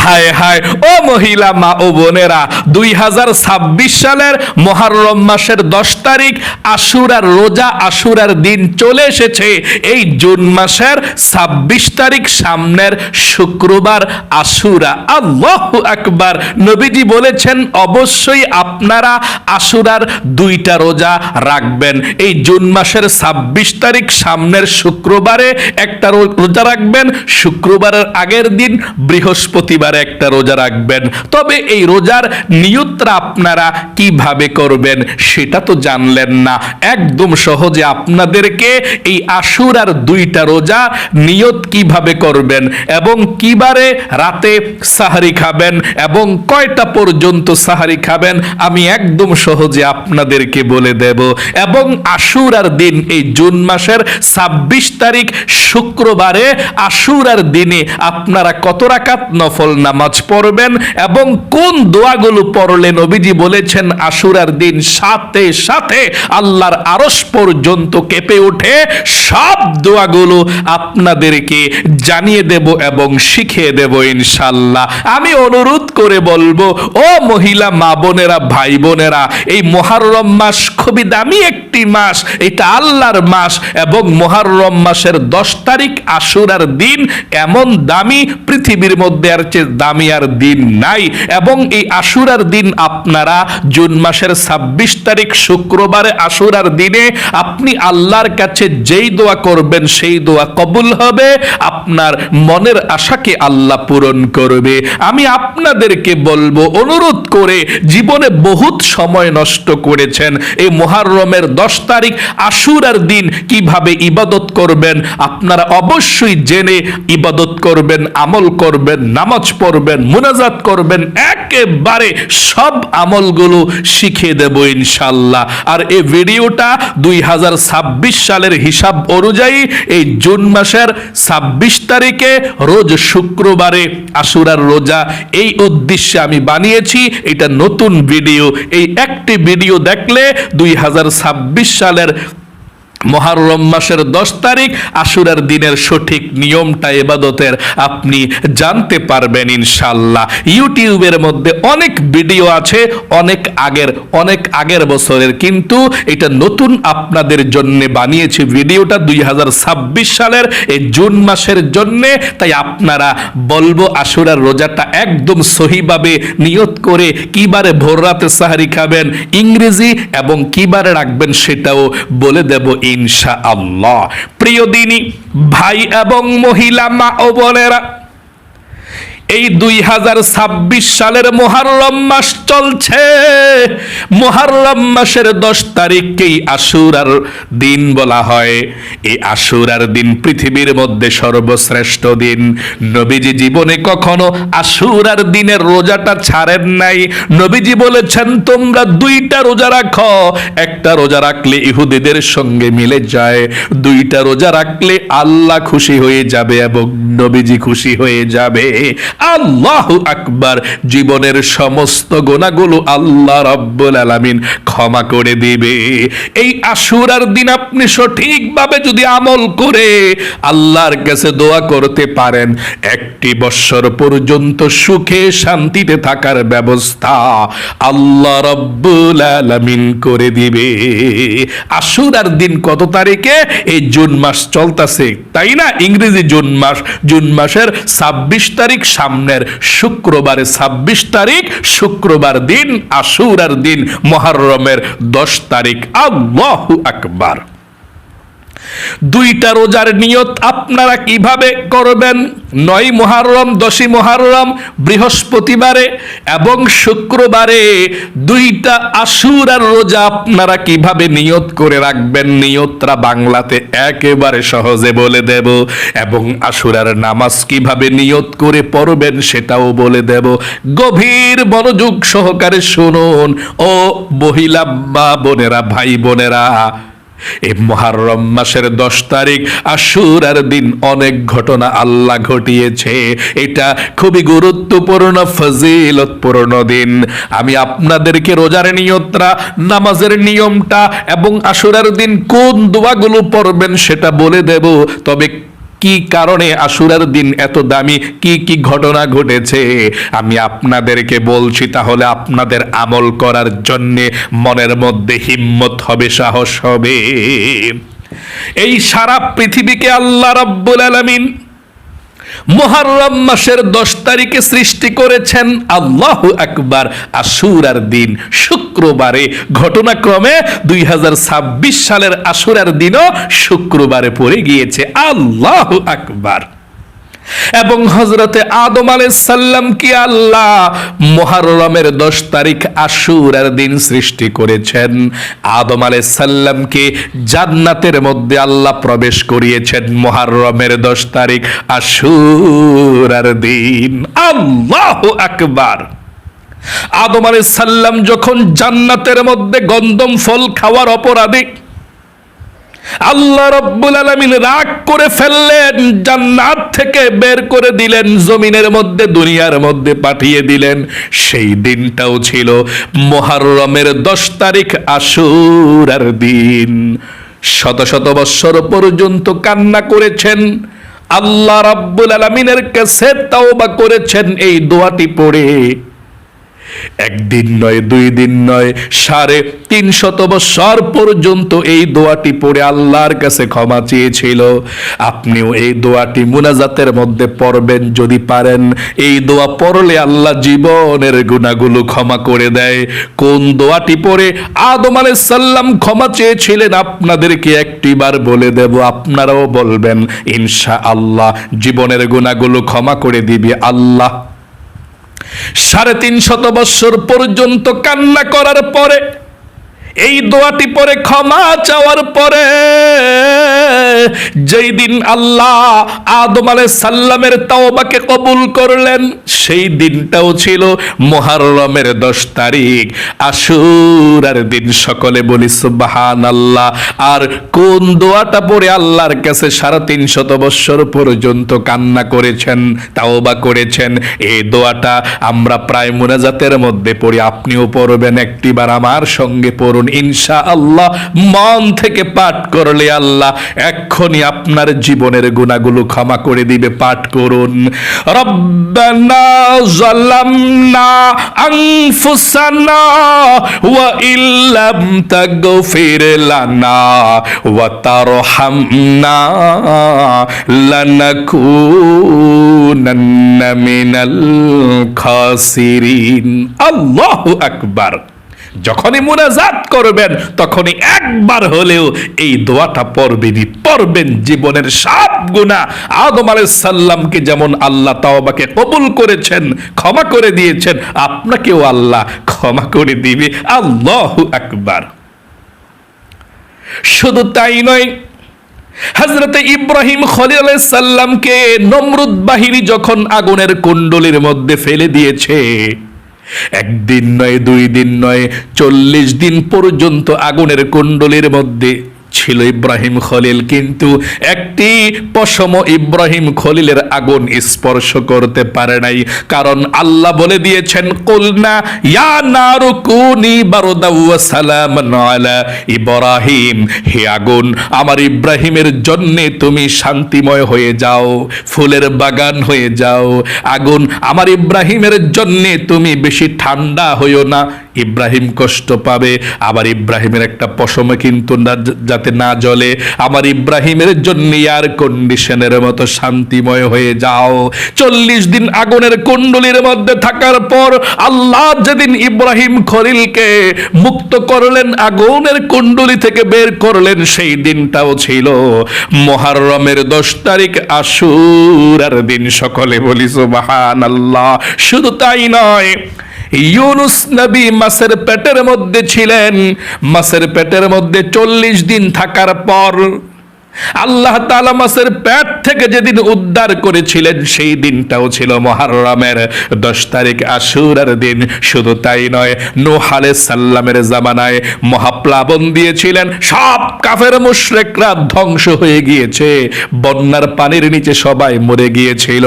হায় হায় ও মহিলা মা ও বোনেরা, 2026 সালের মুহররম মাসের 10 তারিখ আশুরার রোজা, আশুরার দিন চলে এসেছে। এই জুন মাসের 26 তারিখ সামনের শুক্রবার আশুরা। আল্লাহু আকবার। নবীজি বলেছেন অবশ্যই আপনারা আশুরার 2টা রোজা রাখবেন। এই জুন মাসের 26 তারিখ সামনের শুক্রবারে একটা রোজা রাখবেন, শুক্রবারের আগের দিন বৃহস্পতিবারে একটা রোজা রাখবেন। তবে এই রোজার নিয়তটা আপনারা কিভাবে করবেন সেটা তো জানলেন না। একদম সহজে আপনাদেরকে এই আশুরার 2টা রোজা নিয়ত কিভাবে করবেন এবং কিবারে রাতে সাহারি খাবেন এবং কয়টা পর্যন্ত সাহারি খাবেন আমি একদম সহজে আপনাদেরকে বলে দেব। এবং আশুরার দিন এই জুন মাসের 26 তারিখ শুক্রবারে আশুরার দিনে আপনারা কত রাকাত নফল নামাজ পড়বেন এবং কোন দোয়াগুলো পড়লে নবীজি বলেছেন আশুরার দিন সাথে সাথে আল্লাহর আরশ পর্যন্ত কেঁপে ওঠে, সব দোয়াগুলো আপনাদেরকে জানিয়ে দেব এবং শিখিয়ে দেব ইনশাআল্লাহ। আমি অনুরোধ করে বলবো ও মহিলা মা বোনেরা, ভাই বোনেরা, এই মুহররম মাস খুবই দামি একটি মাস, এটা আল্লাহর মাস এবং মুহররম মাসের 10 তারিখ আশুরার দিন এমন দামি, পৃথিবীর মধ্যে আর চেয়ে দামি আর দিন নাই। এবং এই আশুরার দিন আপনারা জুন মাসের 26 তারিখ শুক্রবারে আশুরার দিনে আপনি আল্লাহর কাছে যেই দোয়া করবেন সেই দোয়া কবুল হবে, আপনার মনের আশাকে আল্লাহ পূরণ করবে। আমি আপনাদেরকে বলবো অনুরোধ করে, জীবনে বহুত সময় নষ্ট করেছেন, এই মুহররমের 10 তারিখ আশুরার দিন কিভাবে ইবাদত করবেন আপনারা অবশ্যই জেনে ইবাদত করবেন, আমল করবেন, নামাজ পড়বেন, মুনাজাত করবেন, একেবারে সব আমলগুলো শিখিয়ে দেব ইনশাআল্লাহ। আর এই ভিডিওটা 2026 সালের হিসাব অনুযায়ী এই জুন মাসের 26 তারিখে রোজ শুক্রবারে আশুরার রোজা, এই উদ্দেশ্যে আমি বানিয়েছি। এটা নতুন ভিডিও, এই একটি ভিডিও দেখলে 2026 সালের মুহররম মাসের 10 তারিখ আশুরার দিনের সঠিক নিয়মটা ইবাদতের আপনি জানতে পারবেন ইনশাআল্লাহ। ইউটিউবের মধ্যে অনেক ভিডিও আছে অনেক আগের বছরের, কিন্তু এটা নতুন আপনাদের জন্য বানিয়েছি ভিডিওটা 2026 সালের এই জুন মাসের জন্য। তাই আপনারা বলবো আশুরার রোজাটা একদম সহিভাবে নিয়ত করে কিবারে ভোর রাতে সাহারি খাবেন ইংরেজি এবং কিবারে রাখবেন সেটাও বলে দেব ইনশাআল্লাহ। প্রিয় দিনী ভাই এবং মহিলা মা ও বোনেরা, এই 2026 সালের মুহররম মাস চলছে। মুহররম মাসের 10 তারিখকেই আশুরার দিন বলা হয়। এই আশুরার দিন পৃথিবীর মধ্যে সর্বশ্রেষ্ঠ দিন। নবীজি জীবনে কখনো আশুরার দিনের রোজাটা ছাড়েন নাই। নবীজি বলেছেন তোমরা 2টা রোজা রাখো, একটা রোজা রাখলে ইহুদিদের সঙ্গে মিলে যায়, 2টা রোজা রাখলে আল্লাহ খুশি হয়ে যাবে এবং নবীজি খুশি হয়ে যাবে। আল্লাহু আকবার। জীবনের সমস্ত গুনাহগুলো আল্লাহ রাব্বুল আলামিন ক্ষমা করে দিবে। এই আশুরার দিন আপনি সঠিকভাবে যদি আমল করে আল্লাহর কাছে দোয়া করতে পারেন, 1 বছর পর্যন্ত সুখে শান্তিতে থাকার ব্যবস্থা আল্লাহ রাব্বুল আলামিন করে দিবে। আশুরার দিন কত তারিখে? এই জুন মাস চলতেছে, তাই না? ইংরেজি জুন মাসের 26 তারিখ সামনের শুক্রবারে 26 তারিখ শুক্রবার দিন আশুরার দিন মুহররমের 10 তারিখ। আল্লাহু আকবার। 2টা রোজার নিয়ত আপনারা কিভাবে করবেন? 9 মুহররম, 10 মুহররম বৃহস্পতিবারে এবং শুক্রবারে 2টা আশুরার রোজা আপনারা কিভাবে নিয়ত করে রাখবেন, নিয়তটা বাংলাতে একেবারে সহজে বলে দেব এবং আশুরার নামাজ কিভাবে নিয়ত করে পড়বেন সেটাও বলে দেব। গভীর মনোযোগ সহকারে শুনুন ও মহিলা মা বোনেরা, ভাই বোনেরা। এই মুহররম মাসের 10 তারিখ আশুরার দিন অনেক ঘটনা আল্লাহ ঘটিয়েছে। এটা খুবই গুরুত্বপূর্ণ ফজিলতপূর্ণ দিন। আমি আপনাদেরকে রোজার নিয়তটা, নামাজের নিয়মটা এবং আশুরার দিন কোন দোয়াগুলো পড়বেন সেটা বলে দেব। তবে কি কারণে আশুরার দিন এত দামি, কি কি ঘটনা ঘটেছে আমি আপনাদেরকে বলছি, তাহলে আপনাদের আমল করার জন্যে মনের মধ্যে হিম্মত হবে, সাহস হবে। এই সারা পৃথিবীকে আল্লাহ রাব্বুল আলামিন মুহররম মাসের 10 তারিখে সৃষ্টি করেছেন। আল্লাহু আকবার। আশুরার দিন শুক্রবারে, ঘটনাক্রমে 2026 সালের আশুরার দিনও শুক্রবারে পড়ে গিয়েছে। আল্লাহু আকবার। এবং হযরতে আদম আলাইহিস সালাম কি আল্লাহ মুহররমের 10 তারিখ আশুরার দিন সৃষ্টি করেছেন। আদম আলাইহিস সালামকে জান্নাতের মধ্যে আল্লাহ প্রবেশ করিয়েছেন মুহররমের 10 তারিখ আশুরার দিন। আল্লাহু আকবার। আদম আলাইহিস সালাম যখন জান্নাতের মধ্যে গন্ধম ফল খাওয়ার অপরাধে আল্লাহ রাব্বুল আলামিন রাগ করে ফেললেন, জান্নাত থেকে বের করে দিলেন, জমিনের মধ্যে, দুনিয়ার মধ্যে পাঠিয়ে দিলেন। সেই দিনটাও ছিল মুহররমের 10 তারিখ আশুরার দিন। শত শত বৎসর পর্যন্ত কান্না করেছেন, আল্লাহ রাব্বুল আলামিনের কাছে তাওবা করেছেন এই দোয়াটি পড়ে। একদিন নয়, 2 দিন নয়, 350 বছর পর্যন্ত এই দোয়াটি পড়ে আল্লাহর কাছে ক্ষমা চেয়েছিল। আপনিও এই দোয়াটি মুনাজাতের মধ্যে পড়বেন যদি পারেন। এই দোয়া পড়লে আল্লাহ জীবনের গুনাহগুলো ক্ষমা করে দেয়। কোন দোয়াটি পড়ে আদম আলাইহিস সালাম ক্ষমা চেয়েছিলেন আপনাদেরকে একটিবার বলে দেব, আপনারাও বলবেন, ইনশাআল্লাহ জীবনের গুনাহগুলো ক্ষমা করে দিবে আল্লাহ। 350 বছর পর্যন্ত কান্না করার পরে, এই দোয়াটি পরে ক্ষমা চাওয়ার পরে, যেই দিন আল্লাহ আদম আলাইহিস সালামের তাওবাকে কবুল করলেন, সেই দিনটাও ছিল মুহররমের 10 তারিখ আশুরার দিন। সকলে বলি সুবহানাল্লাহ। আর কোন দোয়াটা পড়ে আল্লাহর কাছে 350 বছর পর্যন্ত কান্না করেছেন, তাওবা করেছেন, এই দোয়াটা আমরা প্রায় মুনাজাতের মধ্যে পড়ি। আপনিও পড়বেন, একটিবার আমার সঙ্গে পড়ুন ইনশাআল্লাহ। মন থেকে পাঠ করলে আল্লাহ এক্ষুনি আপনার জীবনের গুনাহগুলো ক্ষমা করে দিবে। পাঠ করুন, রব্বানা যালামনা আনফুসানা ওয়া ইল্লাম তাগফির লানা ওয়া তারহামনা লানাকুনান্না মিনাল খাসিরিন। আল্লাহু আকবার। যখনই মুনাজাত করবেন তখনই একবার হলেও এই দোয়াটা পড়বেন। জীবনের সব গুনাহ, আদম আলাইহিস সালামকে যেমন আল্লাহ তাওবাকে কবুল করেছেন, ক্ষমা করে দিয়েছেন, আপনাকেও আল্লাহ ক্ষমা করে দিবে। আল্লাহু আকবার। শুধু তাই নয়, হযরতে ইব্রাহিম খলিল আলাইহিস সালামকে নমরুদ বাহিনী যখন আগুনের কুণ্ডলীর মধ্যে ফেলে দিয়েছে, 1 দিন নয়, 2 দিন নয়, 40 দিন পর্যন্ত আগুনের কুণ্ডলীর মধ্যে ছিল ইব্রাহিম খলিল, কিন্তু একটি পশম ইব্রাহিম খলিলের আগুন স্পর্শ করতে পারে নাই। কারণ আল্লাহ বলে দিয়েছেন, কুলনা ইয়া নারু কুনি বারদাও ওয়া সালামান আলা ইব্রাহিম, হে আগুন আমার ইব্রাহিমের জন্য তুমি শান্তিময় হয়ে যাও, ফুলের বাগান হয়ে যাও। আগুন আমার ইব্রাহিমের জন্য তুমি বেশি ঠান্ডা হইও না, ইব্রাহিম কষ্ট পাবে। আবার ইব্রাহিমের একটা পশমে কিন্তু যাতে না জ্বলে, আমার ইব্রাহিমের জন্য এয়ার কন্ডিশনের মতো শান্তিময় হয়ে যাও। 40 দিন আগুনের কুণ্ডলীর মধ্যে থাকার পর আল্লাহ যেদিন ইব্রাহিম খলিলকে মুক্ত করলেন, আগুনের কুণ্ডলী থেকে বের করলেন, সেই দিনটাও ছিল মুহররমের 10 তারিখ আশুরার দিন। সকলে বলি সুবহানাল্লাহ। শুধু তাই নয়, ইউনুস নবী মাছের পেটের মধ্যে ছিলেন। মাছের পেটের মধ্যে 40 দিন থাকার পর আল্লাহ তাআলা মাছের পেট থেকে যেদিন উদ্ধার করেছিলেন, সেই দিনটাও ছিল মুহররমের 10 তারিখ আশুরার দিন। শুধু তাই নয়, নূহ আলাইহিস সালামের জামানায় মহাপ্লাবন দিয়েছিলেন, সব কাফের মুশরিকরা ধ্বংস হয়ে গিয়েছে, বন্যার পানির নিচে সবাই মরে গিয়েছিল।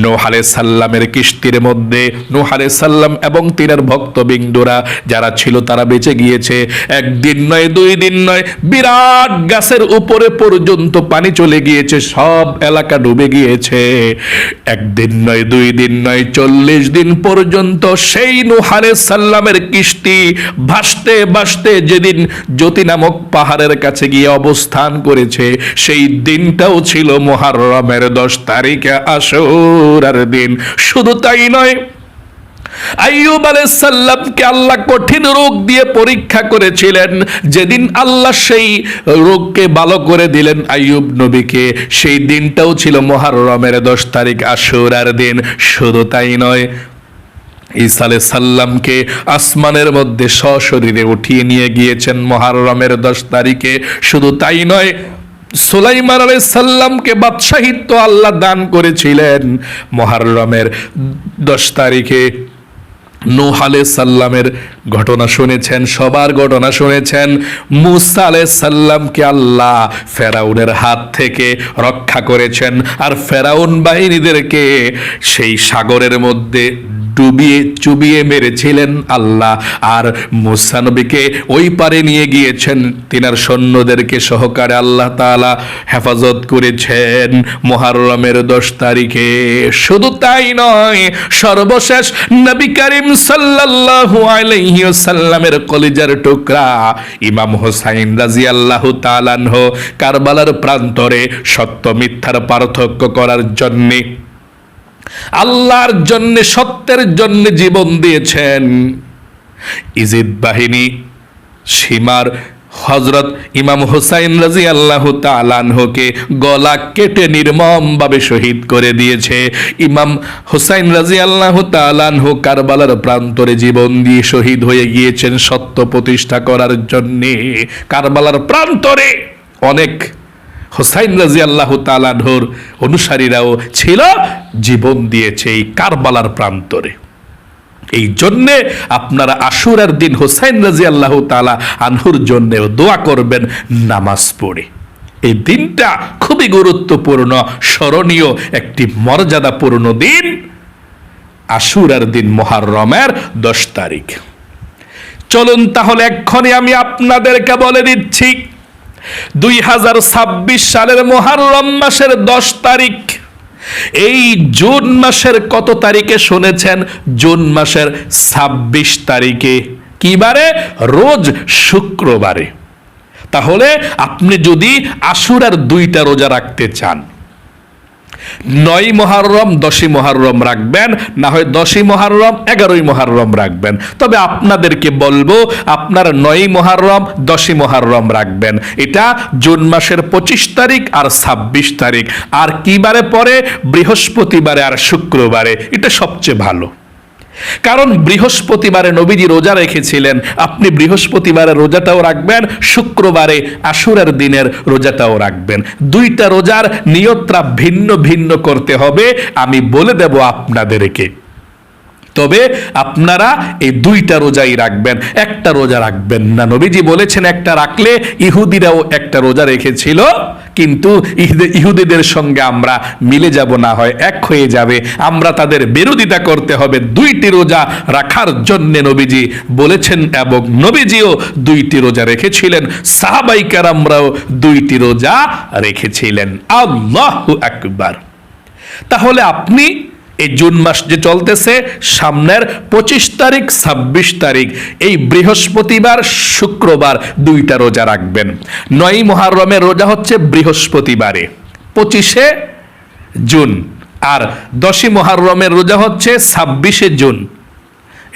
নূহ আলাইহিস সালামের কিস্তির মধ্যে নূহ আলাইহিস সালাম এবং তিনার ভক্তবৃন্দরা যারা ছিল তারা বেঁচে গিয়েছে। 1 দিন নয়, 2 দিন নয়, বিরাট গাছের উপরে পর্যন্ত পর্যন্ত পানি চলে গিয়েছে, সব এলাকা ডুবে গিয়েছে। একদিন নয়, 2 দিন নয়, 40 দিন পর্যন্ত সেই নূহ আলাইহিস সালামের কিস্তি ভাসতে ভাসতে যেদিন জ্যোতি নামক পাহাড়ের কাছে গিয়ে অবস্থান করেছে, সেই দিনটাও ছিল মুহররমের 10 তারিখে, আশুরার দিন। শুধু তাই নয়, আইয়ুব আলাইহিস সালামকে আল্লাহ কঠিন রোগ দিয়ে পরীক্ষা করেছিলেন। যেদিন আল্লাহ সেই রোগকে ভালো করে দিলেন আইয়ুব নবীকে, সেই দিনটাও ছিল মুহররমের 10 তারিখ, আশুরার দিন। শুধু তাই নয়, ঈসা আলাইহিস সালামকে আসমানের মধ্যে সশরীরে উঠিয়ে নিয়ে গিয়েছেন মুহররমের 10 তারিখে। শুধু তাই নয়, সুলাইমান আলাইহিস সালামকে বাদশাহিত্ব আল্লাহ দান করেছিলেন মুহররমের 10 তারিখে। নূহ আলাইহিস সালামের ঘটনা শুনেছেন, সবার ঘটনা শুনেছেন। মূসা আলাইহিস সালামকে আল্লাহ ফেরাউনের হাত থেকে রক্ষা করেছেন, আর ফেরাউন বাহিনীদেরকে সেই সাগরের মধ্যে ডুবিয়ে চুবিয়ে মেরেছিলেন আল্লাহ। আর মূসা নবীকে ওই পারে নিয়ে গিয়েছেন, তিনার সৈন্যদেরকে সহকারে আল্লাহ তাআলা হেফাজত করেছেন মুহররমের 10 তারিখে। শুধু তাই নয়, সর্বশেষ নবী করিম সাল্লাল্লাহু আলাইহি ওয়াসাল্লামের কলিজার টুকরা ইমাম হোসাইন রাদিয়াল্লাহু তাআলা আনহু কারবালার প্রান্তরে সত্য মিথ্যার পার্থক্য করার জন্য, আল্লাহর জন্য, সত্যের জন্য জীবন দিয়েছেন। ইজিদ বাহিনী সীমার হযরত ইমাম হুসাইন রাদিয়াল্লাহু তাআলা আনহুকে গলা কেটে নির্মমভাবে শহীদ করে দিয়েছে। ইমাম হুসাইন রাদিয়াল্লাহু তাআলা আনহু কারবালার প্রান্তরে জীবন দিয়ে শহীদ হয়ে গিয়েছেন সত্য প্রতিষ্ঠা করার জন্য। কারবালার প্রান্তরে অনেক হুসাইন রাদিয়াল্লাহু তাআলা আনহুর অনুসারীরাও ছিল, জীবন দিয়েছে এই কারবালার প্রান্তরে। এই জন্যে আপনারা আশুরার দিন হুসাইন রাদিয়াল্লাহু তাআলা আনহুর জন্যেও দোয়া করবেন নামাজ পড়ে। এই দিনটা খুবই গুরুত্বপূর্ণ, স্মরণীয় একটি মর্যাদাপূর্ণ দিন, আশুরার দিন মুহররমের 10 তারিখ। চলুন তাহলে এক্ষণে আমি আপনাদেরকে বলে দিচ্ছি 2026 সালের মুহররম মাসের 10 তারিখ, এই জুন মাসের কত তারিখে শুনেছেন? জুন মাসের 26 তারিখে। কি বারে? রোজ শুক্রবারে। তাহলে আপনি যদি আশুরার 2টা রোজা রাখতে চান, 9ই মুহররম 10ই মুহররম রাখবেন, না হয় 10ই মুহররম 11ই মুহররম রাখবেন। তবে আপনাদেরকে বলবো আপনার 9ই মুহররম 10ই মুহররম রাখবেন। এটা জুন মাসের 25 তারিখ আর 26 তারিখ। আর কি বারে পরে? বৃহস্পতিবারে আর শুক্রবারে। এটা সবচেয়ে ভালো, কারণ বৃহস্পতিবারে নবীজি রোজা রেখেছিলেন, আপনি বৃহস্পতিবারে রোজাটাও রাখবেন, শুক্রবারে আশুরার দিনের রোজাটাও রাখবেন। 2টা রোজার নিয়তটা ভিন্ন ভিন্ন করতে হবে, আমি বলে দেব আপনাদেরকে। তবে আপনারা এই 2টা রোজাই রাখবেন, একটা রোজা রাখবেন না। নবীজি বলেছেন একটা রাখলে, ইহুদিরাও একটা রোজা রেখেছিল, কিন্তু ইহুদিদের সঙ্গে আমরা মিলে যাব, না হয় এক হয়ে যাবে, আমরা তাদের বিরোধিতা করতে হবে। 2টি রোজা রাখার জন্য নবীজি বলেছেন, এবং নবীজিও 2টি রোজা রেখেছিলেন, সাহাবায়ে কেরামরাও 2টি রোজা রেখেছিলেন। আল্লাহু আকবার। তাহলে আপনি এই জুন মাস যে চলতেছে, সামনের 25 তারিখ 26 তারিখ, এই বৃহস্পতিবার শুক্রবার 2টা রোজা রাখবেন। 9ই মুহররমের রোজা হচ্ছে বৃহস্পতিবারে 25শে জুন, আর 10ই মুহররমের রোজা হচ্ছে 26শে জুন,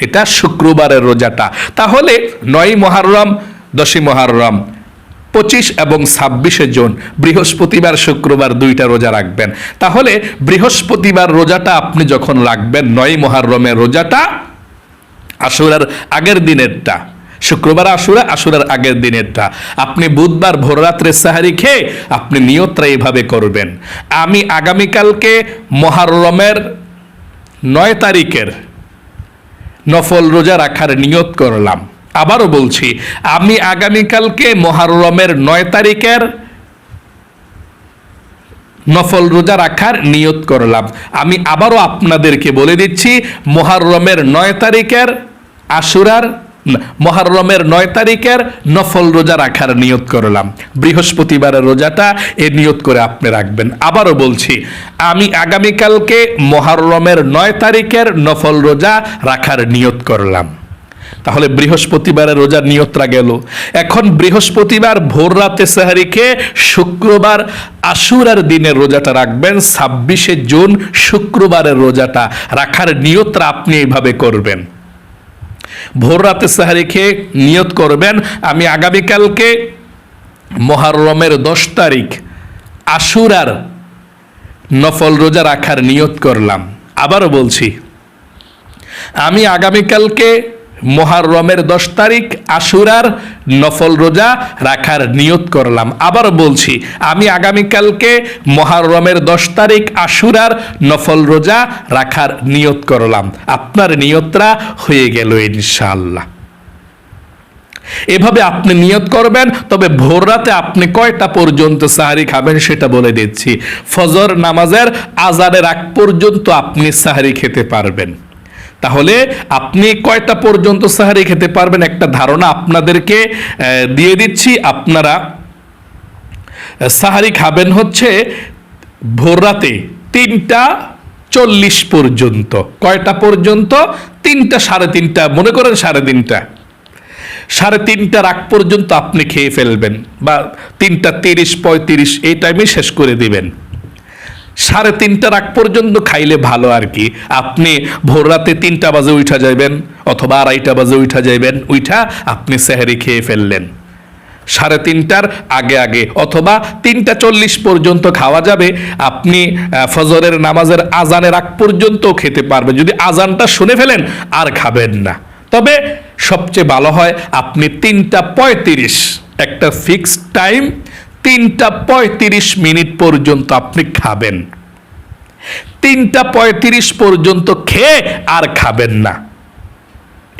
এটা শুক্রবারের রোজাটা। তাহলে 9ই মুহররম 10ই মুহররম 25 এবং 26শে জুন, বৃহস্পতিবার শুক্রবার 2টা রোজা রাখবেন। তাহলে বৃহস্পতিবার রোজাটা আপনি যখন রাখবেন, 9ই মুহররমের রোজাটা আশুরার আগের দিনেরটা, শুক্রবার আশুরা, আশুরার আগের দিনেরটা, আপনি বুধবার ভোররাত্রে সাহারি খেয়ে আপনি নিয়তটা এইভাবে করবেন, আমি আগামীকালকে মুহররমের 9 তারিখের নফল রোজা রাখার নিয়ত করলাম। আবারও বলছি, আমি আগামীকালকে মুহররমের 9 তারিখের নফল রোজা রাখার নিয়ত করলাম। আমি আবারও আপনাদেরকে বলে দিচ্ছি, মুহররমের 9 তারিখের আশুরার মুহররমের 9 তারিখের নফল রোজা রাখার নিয়ত করলাম। বৃহস্পতিবারের রোজাটা এ নিয়ত করে আপনি রাখবেন। আবারও বলছি, আমি আগামীকালকে মুহররমের 9 তারিখের নফল রোজা রাখার নিয়ত করলাম। তাহলে বৃহস্পতিবারের রোজার নিয়তরা গেল। এখন বৃহস্পতিবার ভোর রাতে সেহরি খেয়ে শুক্রবার আশুরার দিনের রোজাটা রাখবেন। 26শে জুন শুক্রবারের রোজাটা রাখার নিয়তটা আপনি এইভাবে করবেন। ভোর রাতে সেহরি খেয়ে নিয়ত করবেন, আমি আগামীকালকে মুহররমের 10 তারিখ আশুরার নফল রোজা রাখার নিয়ত করলাম। আবারও বলছি, আমি আগামীকালকে মুহররমের 10 তারিখ আশুরার নফল রোজা রাখার নিয়ত করলাম। আবার বলছি, আমি আগামীকালকে মুহররমের 10 তারিখ আশুরার নফল রোজা রাখার নিয়ত করলাম। আপনার নিয়তটা হয়ে গেল ইনশাআল্লাহ। এভাবে আপনি নিয়ত করবেন। তবে ভোর রাতে আপনি কয়টা পর্যন্ত সাহারি খাবেন সেটা বলে দিচ্ছি। ফজর নামাজের আজানের আগ পর্যন্ত আপনি সাহারি খেতে পারবেন। তাহলে আপনি কয়টা পর্যন্ত সাহারি খেতে পারবেন একটা ধারণা আপনাদেরকে দিয়ে দিচ্ছি। আপনারা সাহারি খাবেন হচ্ছে ভোর রাতে 3টা 40 পর্যন্ত। কয়টা পর্যন্ত? 3টা 3:30, মনে করেন 3:30, 3:30টার আগ পর্যন্ত আপনি খেয়ে ফেলবেন, বা 3টা 30-35 এই টাইমে শেষ করে দিবেন। 3:30টার আগ পর্যন্ত খাইলে ভালো আর কি। আপনি ভোর রাতে 3টা বাজে উঠা যাবেন, অথবা 2:30 বাজে উঠা যাবেন, উঠা আপনি সেহরি খেয়ে ফেললেন 3:30টার আগে আগে, অথবা 3টা 40 পর্যন্ত খাওয়া যাবে। আপনি ফজরের নামাজের আজানের আগ পর্যন্ত খেতে পারবেন। যদি আজানটা শুনে ফেলেন আর খাবেন না। তবে সবচেয়ে ভালো হয় আপনি 3টা 35, একটা ফিক্সড টাইম, 3টা 35 পর্যন্ত আপনি খাবেন। 3টা 35 পর্যন্ত খেয়ে আর খাবেন না,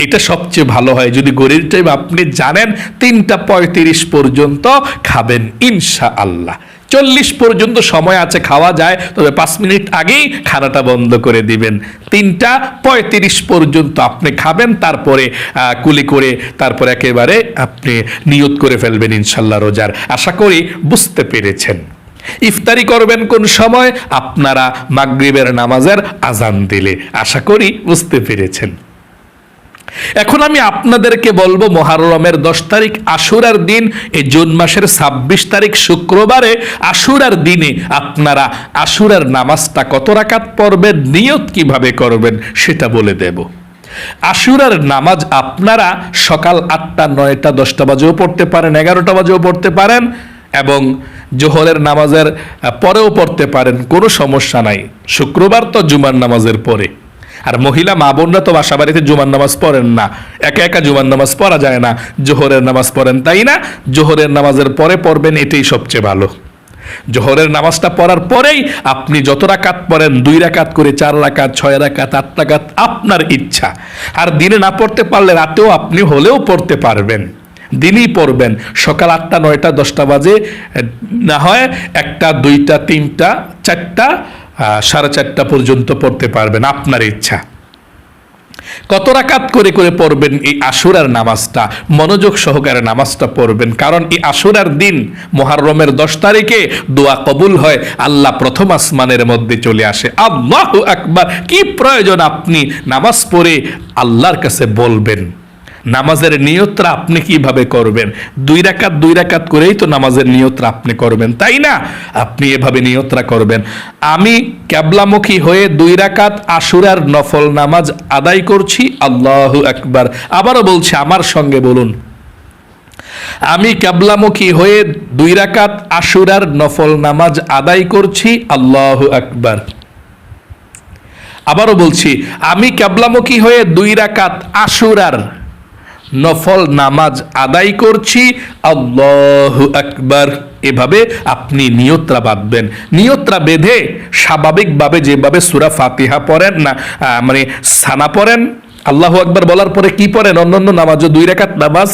এটা সবচেয়ে ভালো হয়। যদি গরিব টাইম আপনি জানেন 3টা 35 পর্যন্ত খাবেন ইনশাআল্লাহ। 40 পর্যন্ত সময় আছে, খাওয়া যায়, তবে 5 মিনিট আগেই খানাটা বন্ধ করে দিবেন। 3টা 35 পর্যন্ত আপনি খাবেন, তারপরে কুলি করে তারপরে একেবারে আপনি নিয়ত করে ফেলবেন ইনশাল্লাহ রোজার। আশা করি বুঝতে পেরেছেন। ইফতারি করবেন কোন সময়? আপনারা মাগরিবের নামাজের আজান দিলে। আশা করি বুঝতে পেরেছেন। এখন আমি আপনাদেরকে বলবো, মুহররমের 10 তারিখ আশুরার দিন, এই জুন মাসের 26 তারিখ শুক্রবারে আশুরার দিনে আপনারা আশুরার নামাজটা কত রাকাত পড়বেন, নিয়ত কিভাবে করবেন সেটা বলে দেব। আশুরার নামাজ আপনারা সকাল 8টা 9টা 10টা বাজেও পড়তে পারেন, 11টা বাজেও পড়তে পারেন, এবং জোহরের নামাজের পরেও পড়তে পারেন, কোনো সমস্যা নাই। শুক্রবার তো জুমার নামাজের পরে। আর মহিলা মা বোনরা তো বাসা বাড়িতে জুমার নামাজ পড়েন না, একা একা জুমার নামাজ পড়া যায় না, জোহরের নামাজ পড়েন, তাই না? জোহরের নামাজের পরে পড়বেন, এটাই সবচেয়ে ভালো। জোহরের নামাজটা পড়ার পরেই আপনি যত রাকাত পড়েন, 2 রাকাত করে, 4 রাকাত, 6 রাকাত, 8 রাকাত, আপনার ইচ্ছা। আর দিনে না পড়তে পারলে রাতেও আপনি হলেও পড়তে পারবেন, দিনই পড়বেন। সকাল 8টা 9টা 10টা বাজে না হয় 1টা 2টা 3টা 4টা 4:30 পর্যন্ত পড়তে পারবেন, আপনার ইচ্ছা। কত রাকাত করে করে পড়বেন এই আশুরার নামাজটা, মনোযোগ সহকারে নামাজটা পড়বেন। কারণ এই আশুরার দিন মুহররমের 10 তারিখে দোয়া কবুল হয়, আল্লাহ প্রথম আসমানের মধ্যে চলে আসে। আল্লাহু আকবার! কি প্রয়োজন আপনি নামাজ পড়ে আল্লাহর কাছে বলবেন। নামাজের নিয়তটা আপনি কিভাবে করবেন? 2 রাকাত করেই তো নামাজের নিয়তটা আপনি করবেন, তাই না? আপনি এভাবে নিয়তটা করবেন, আমি কিবলামুখী হয়ে 2 রাকাত আশুরার নফল নামাজ আদায় করছি, আল্লাহু আকবার। আবারও বলছি, আমার সঙ্গে বলুন, আমি কিবলামুখী হয়ে 2 রাকাত আশুরার নফল নামাজ আদায় করছি, আল্লাহু আকবার। আবারও বলছি, আমি কিবলামুখী হয়ে 2 রাকাত আশুরার নফল নামাজ আদায় করছি, আল্লাহু আকবার। এভাবে আপনি নিয়তরা বাঁধবেন। নিয়তরা বেঁধে স্বাভাবিকভাবে যেভাবে সূরা ফাতিহা পড়েন না, মানে সানা পড়েন, আল্লাহু আকবার বলার পরে কি পড়েন? অন্যান্য নামাজও 2 রাকাত নামাজ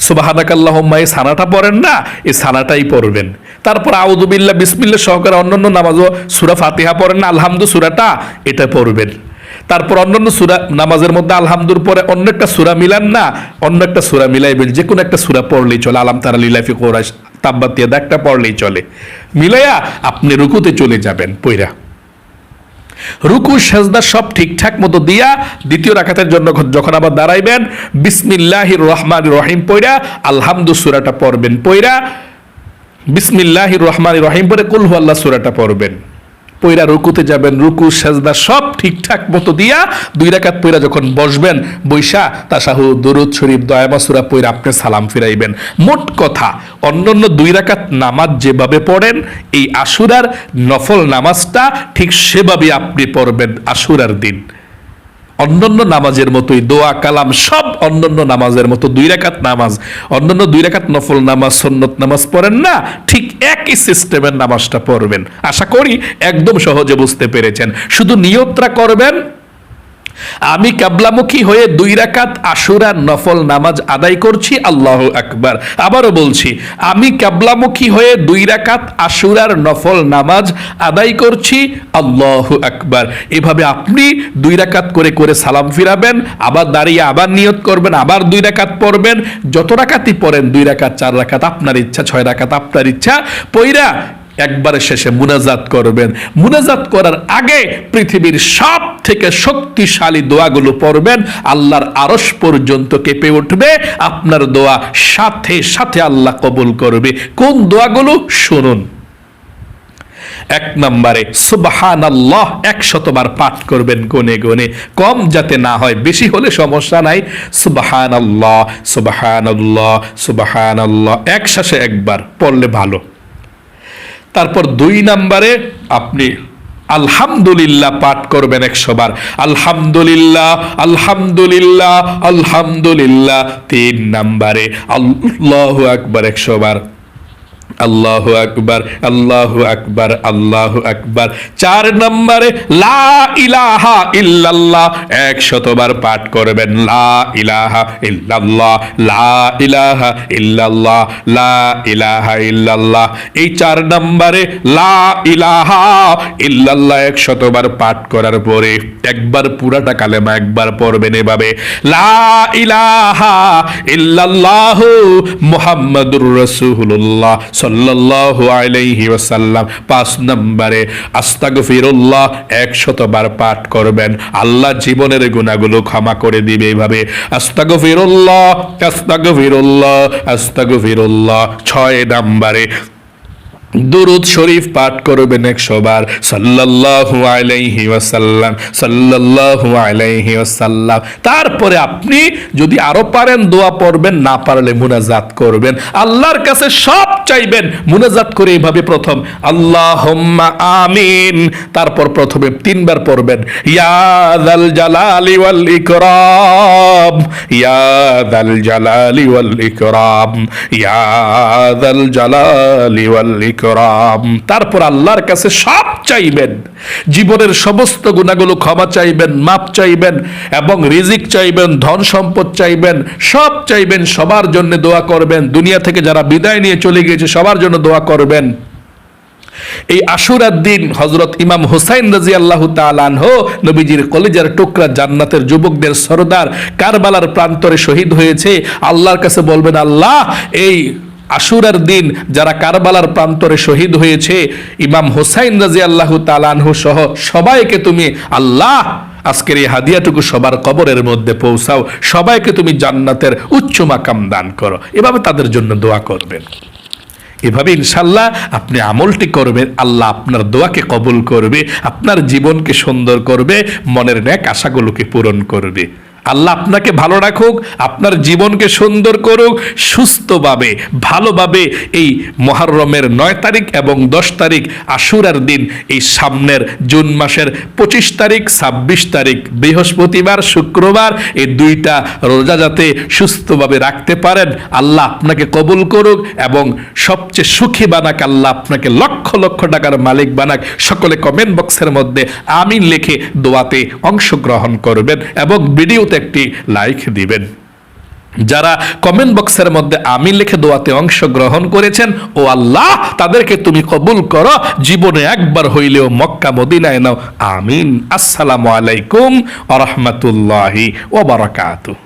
সুবহানাকাল্লাহুম্মা এই সানাটা পড়েন না, এই সানাটাই পড়বেন। তারপর আউযু বিল্লাহ বিসমিল্লাহ সহকারে অন্যান্য নামাজও সূরা ফাতিহা পড়েন না, আলহামদু সূরাটা এটা পড়বেন। তারপর অন্যান্য সূরা নামাজের মধ্যে আলহামদুর পরে অন্য একটা সূরা মিলান না, অন্য একটা সূরা মিলাইবেন, যে কোনো একটা সূরা পড়লেই চলে। আলাম তারা লিলাফি কোরাইশ, তাব্বাত ইয়াদা একটা পড়লেই চলে। মিলাইয়া আপনি রুকুতে চলে যাবেন পয়রা। রুকু সাজদা সব ঠিকঠাক মতো দিয়া দ্বিতীয় রাকাতের জন্য যখন আবার দাঁড়াইবেন, বিসমিল্লাহির রহমানির রহিম পয়রা আলহামদু সূরাটা পড়বেন, পয়রা বিসমিল্লাহির রহমানির রহিম পড়ে কুল হুয়াল্লাহ সূরাটা পড়বেন, পয়রা রুকুতে যাবেন। রুকু সাজদা সব ঠিকঠাক মতো দিয়া 2 রাকাত পয়রা যখন বসবেন, বৈশা তাশাহুদ, দুরূদ শরীফ, দয়ামা সূরা পয়রা আপনি সালাম ফিরাইবেন। মোট কথা অন্যান্য 2 রাকাত নামাজ যেভাবে পড়েন, এই আশুরার নফল নামাজটা ঠিক সেভাবে আপনি পড়বেন আশুরার দিন। অন্যান্য নামাজের মতোই দোয়া কালাম সব অন্যান্য নামাজের মতো 2 রাকাত নামাজ, অন্যান্য 2 রাকাত নফল নামাজ সুন্নত নামাজ পড়েন না, ঠিক একই সিস্টেমের নামাজটা পড়বেন। আশা করি একদম সহজে বুঝতে পেরেছেন। শুধু নিয়তটা করবেন, আমি কিবলামুখী হয়ে 2 রাকাত আশুরার নফল নামাজ আদায় করছি, আল্লাহু আকবার। আবারও বলছি, আমি কিবলামুখী হয়ে 2 রাকাত আশুরার নফল নামাজ আদায় করছি, আল্লাহু আকবার। এভাবে আপনি 2 রাকাত করে করে সালাম ফিরাবেন, আবার দাঁড়িয়ে আবার নিয়ত করবেন, আবার 2 রাকাত পড়বেন। যত রাকাতই পড়েন, 2 রাকাত 4 রাকাত আপনার ইচ্ছা, 6 রাকাত আপনার ইচ্ছা, পয়রা একবারে শেষে মুনাজাত করবেন। মুনাজাত করার আগে পৃথিবীর সব থেকে শক্তিশালী দোয়াগুলো পড়বেন, আল্লাহর আরশ পর্যন্ত কেঁপে উঠবে। আপনার দোয়া সাথে সাথে আল্লাহ কবুল করবে। কোন দোয়াগুলো শুনুন। 1 নম্বরে সুবহানাল্লাহ 100 বার পাঠ করবেন গনে গনে, কম যাতে না হয়, বেশি হলে সমস্যা নাই। সুবহানাল্লাহ সুবহানাল্লাহ সুবহানাল্লাহ একসাথে একবার পড়লে ভালো। তারপর 2 নম্বরে আপনি আলহামদুলিল্লাহ পাঠ করবেন 100 বার, আলহামদুলিল্লাহ আলহামদুলিল্লাহ আলহামদুলিল্লাহ। 3 নম্বরে আল্লাহু আকবার 100 বার, আল্লাহু আকবার আল্লাহু আকবার আল্লাহু আকবার। 4 নম্বরে লা ইলাহা ইল্লাল্লাহ 100 বার পাঠ করবেন, লা ইলাহা ইল্লাল্লাহ লা ইলাহা ইল্লাল্লাহ লা ইলাহা ইল্লাল্লাহ। এই 4 নম্বরে লা ইলাহা ইল্লাল্লাহ 100 বার পাঠ করার পরে একবার পুরাটা কালেমা একবার পড়বেন এভাবে, লা ইলাহা ইল্লাল্লাহ মুহাম্মাদুর রাসূলুল্লাহ সাল্লাল্লাহু আলাইহি ওয়াসাল্লাম। 5 নম্বরে আস্তাগফিরুল্লাহ 100 বার পাঠ করবেন, আল্লাহ জীবনের গুনাহগুলো ক্ষমা করে দিবে এইভাবে, আস্তাগফিরুল্লাহ আস্তাগফিরুল্লাহ আস্তাগফিরুল্লাহ। 6 নম্বরে দুরূদ শরীফ পাঠ করবেন 100 বার, সাল্লাল্লাহু আলাইহি ওয়াসাল্লাম সাল্লাল্লাহু আলাইহি ওয়াসাল্লাম। তারপরে আপনি যদি আরো পারেন দোয়া পড়বেন, না পারলে মুনাজাত করবেন, আল্লাহর কাছে সব চাইবেন। মুনাজাত করে এইভাবে প্রথম আল্লাহুম্মা আমিন, তারপর প্রথমে 3 বার পড়বেন ইয়া যাল জালালি ওয়াল ইকরাম, ইয়া যাল জালালি ওয়াল ইকরাম, ইয়া যাল জালালি ওয়াল ইকরাম। তারপর আল্লাহর কাছে সব চাইবেন, জীবনের সমস্ত গুনাহগুলো ক্ষমা চাইবেন, মাপ চাইবেন এবং রিজিক চাইবেন, ধন সম্পদ চাইবেন, সব চাইবেন। সবার জন্য দোয়া করবেন, দুনিয়া থেকে যারা বিদায় নিয়ে চলে গিয়েছে সবার জন্য দোয়া করবেন। এই আশুরার দিন হযরত ইমাম হুসাইন রাদিয়াল্লাহু তাআলা আনহু, নবীজির কলিজার টুকরা, জান্নাতের যুবকদের সরদার, কারবালার প্রান্তরে শহীদ হয়েছে। আল্লাহর কাছে বলবেন, আল্লাহ এই আশুরার দিন যারা কারবালার প্রান্তরে শহীদ হয়েছে, ইমাম হুসাইন রাদিয়াল্লাহু তাআলা আনহু সহ সবাইকে তুমি আল্লাহ আজকের এই হাদিয়াটুকু সবার কবরের মধ্যে পৌঁছাও, সবাইকে তুমি জান্নাতের উচ্চ মাকাম দান করো। এভাবে তাদের জন্য দোয়া করবেন। এভাবে ইনশাল্লাহ আপনি আমলটি করবেন, আল্লাহ আপনার দোয়াকে কবুল করবে, আপনার জীবনকে সুন্দর করবে, মনের নেক আশাগুলোকে পূরণ করবে। আল্লাহ আপনাকে ভালো রাখুক, আপনার জীবনকে সুন্দর করুক, সুস্থভাবে ভালোভাবে এই মুহররমের 9 তারিখ এবং 10 তারিখ আশুরার দিন, এই সামনের জুন মাসের 25 তারিখ 26 তারিখ বৃহস্পতিবার শুক্রবার, এই 2টা রোজা যাতে সুস্থভাবে রাখতে পারেন, আল্লাহ আপনাকে কবুল করুক এবং সবচেয়ে সুখী বানাক, আল্লাহ আপনাকে লক্ষ লক্ষ টাকার মালিক বানাক। সকলে কমেন্ট বক্সের মধ্যে আমিন লিখে দোয়াতে অংশগ্রহণ করবেন এবং ভিডিওতে একটি লাইক দিবেন। যারা কমেন্ট বক্সের মধ্যে আমিন লিখে দোয়াতে অংশগ্রহণ করেছেন, ও আল্লাহ তাদেরকে তুমি কবুল করো, জীবনে একবার হইলেও মক্কা মদিনায় নাও, আমিন। আসসালামু আলাইকুম ওয়া রাহমাতুল্লাহি ওয়া বারাকাতুহু।